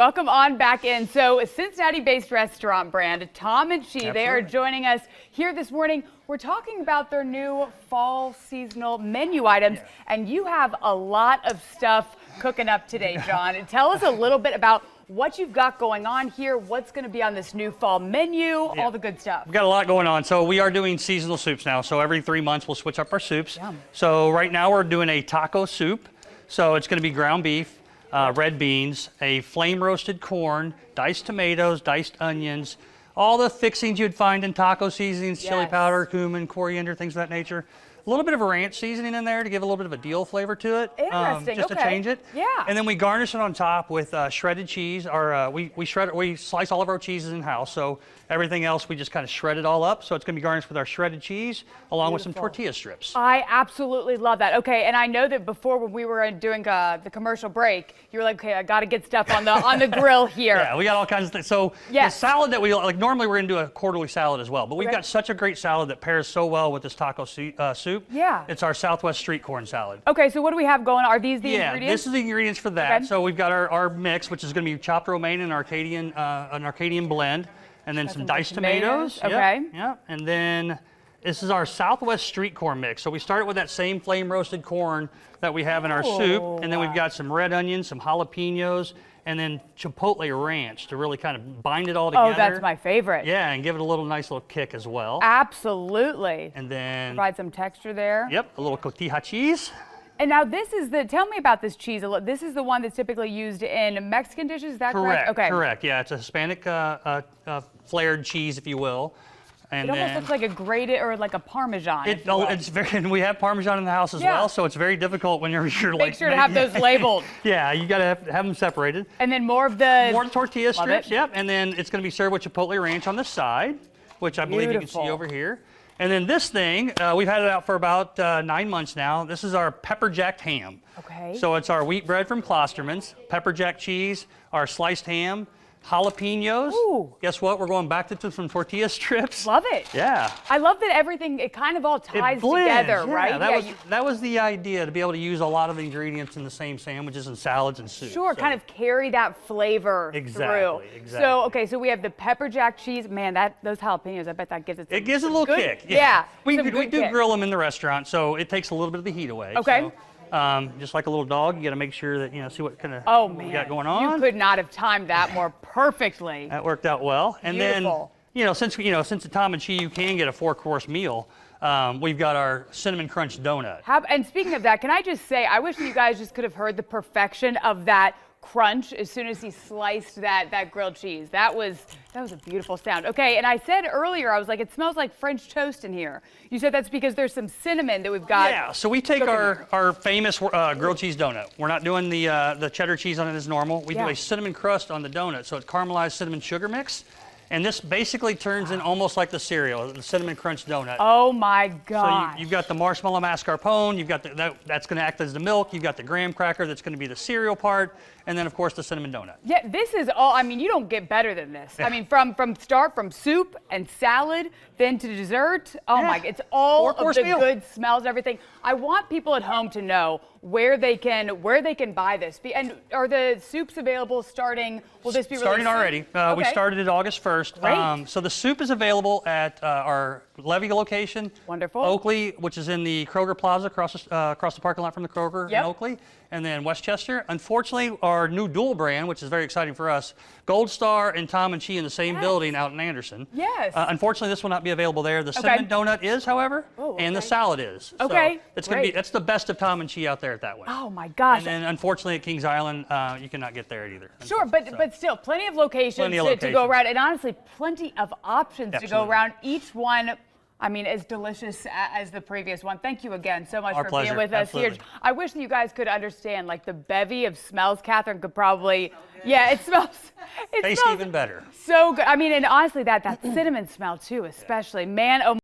Welcome on back in. So, a Cincinnati-based restaurant brand, Tom and Chee, Absolutely. they are joining us here this morning. We're talking about their new fall seasonal menu items, and you have a lot of stuff cooking up today, John. Tell us a little bit about what you've got going on here, what's going to be on this new fall menu, all the good stuff. We've got a lot going on. So we are doing seasonal soups now. So every 3 months we'll switch up our soups. Yum. So right now we're doing a taco soup. So it's going to be ground beef, red beans, a flame roasted corn, diced tomatoes, diced onions, all the fixings you'd find in taco seasonings, chili powder, cumin, coriander, things of that nature. A little bit of a ranch seasoning in there to give a little bit of a dill flavor to it. Interesting. Just to change it. Yeah. And then we garnish it on top with shredded cheese. We slice all of our cheeses in house, so everything else we just kind of shred it all up. So it's going to be garnished with our shredded cheese along with some tortilla strips. I absolutely love that. Okay, and I know that before when we were doing the commercial break, you were like, okay, I got to get stuff on the grill here. Yeah, we got all kinds of things. So the salad that we like, normally we're going to do a quarterly salad as well, but we've got such a great salad that pairs so well with this taco soup. Yeah. It's our Southwest street corn salad. Okay, so what do we have going on? Are these the ingredients? Yeah, this is the ingredients for that. Okay. So we've got our mix, which is going to be chopped romaine and an Arcadian blend, and then some diced tomatoes. Okay. Yep. And then this is our Southwest street corn mix. So we started with that same flame roasted corn that we have in our soup, and then we've got some red onions, some jalapenos, and then chipotle ranch to really kind of bind it all together. Oh, that's my favorite. Yeah, and give it a nice little kick as well. Absolutely. And then provide some texture there. Yep, a little cotija cheese. And now this is tell me about this cheese. This is the one that's typically used in Mexican dishes, is that correct? Okay. Correct, yeah, it's a Hispanic flared cheese, if you will. And it almost looks like a grated or like a Parmesan. It's very, and we have Parmesan in the house as well, so it's very difficult when you're like. Make sure to have those labeled. Yeah, you got to have them separated. And then more of the tortilla strips. Yep, and then it's going to be served with chipotle ranch on the side, which I believe you can see over here. And then this thing, we've had it out for about 9 months now. This is our pepper jacked ham. Okay. So it's our wheat bread from Klosterman's, pepper jack cheese, our sliced ham, jalapenos. Ooh. Guess what? We're going back to some tortilla strips. Love it. Yeah. I love that everything, it kind of all ties together, right? That was the idea, to be able to use a lot of the ingredients in the same sandwiches and salads and soups. Sure, kind of carry that flavor through. Exactly. So, okay, so we have the pepper jack cheese. Man, those jalapenos, I bet that gives it some, it gives it a little kick. Yeah. We do grill them in the restaurant, so it takes a little bit of the heat away. Okay. So, just like a little dog, you got to make sure that, see what kind of we got going on. You could not have timed that more perfectly. That worked out well. And Beautiful. then, since the Tom and Chee, you can get a 4-course meal. We've got our cinnamon crunch donut. And speaking of that, can I just say, I wish you guys just could have heard the perfection of that crunch as soon as he sliced that grilled cheese. That was a beautiful sound. Okay, and I said earlier, I was like, it smells like French toast in here. You said that's because there's some cinnamon that we've got. Yeah, so we take our famous grilled cheese donut. We're not doing the cheddar cheese on it as normal. We do a cinnamon crust on the donut, so it's caramelized cinnamon sugar mix. And this basically turns in almost like the cereal, the cinnamon crunch donut. Oh my God! So you've got the marshmallow mascarpone. You've got that's going to act as the milk. You've got the graham cracker that's going to be the cereal part, and then of course the cinnamon donut. Yeah, this is all. I mean, you don't get better than this. I mean, from soup and salad, then to dessert. Oh my! It's all of the good smells, everything. I want people at home to know where they can buy this. And are the soups available starting? Will this be starting already? We started it August 1st. Great. So the soup is available at our Levy location. Wonderful. Oakley, which is in the Kroger Plaza across the parking lot from the Kroger in Oakley, and then Westchester. Unfortunately, our new dual brand, which is very exciting for us, Gold Star and Tom and Chee in the same building out in Anderson. Yes. Unfortunately, this will not be available there. The cinnamon donut is, however, and the salad is. Okay. So it's going to be that's the best of Tom and Chee out there at that one. Oh my gosh. And then unfortunately at Kings Island, you cannot get there either. Sure, but still, plenty of locations to go around, and honestly, plenty of options to go around. Each one, I mean, as delicious as the previous one. Thank you again so much for being with us here. I wish that you guys could understand, like the bevy of smells. Catherine could probably, it smells. Tastes even better. So good. I mean, and honestly, that cinnamon smell too, especially. Man, oh.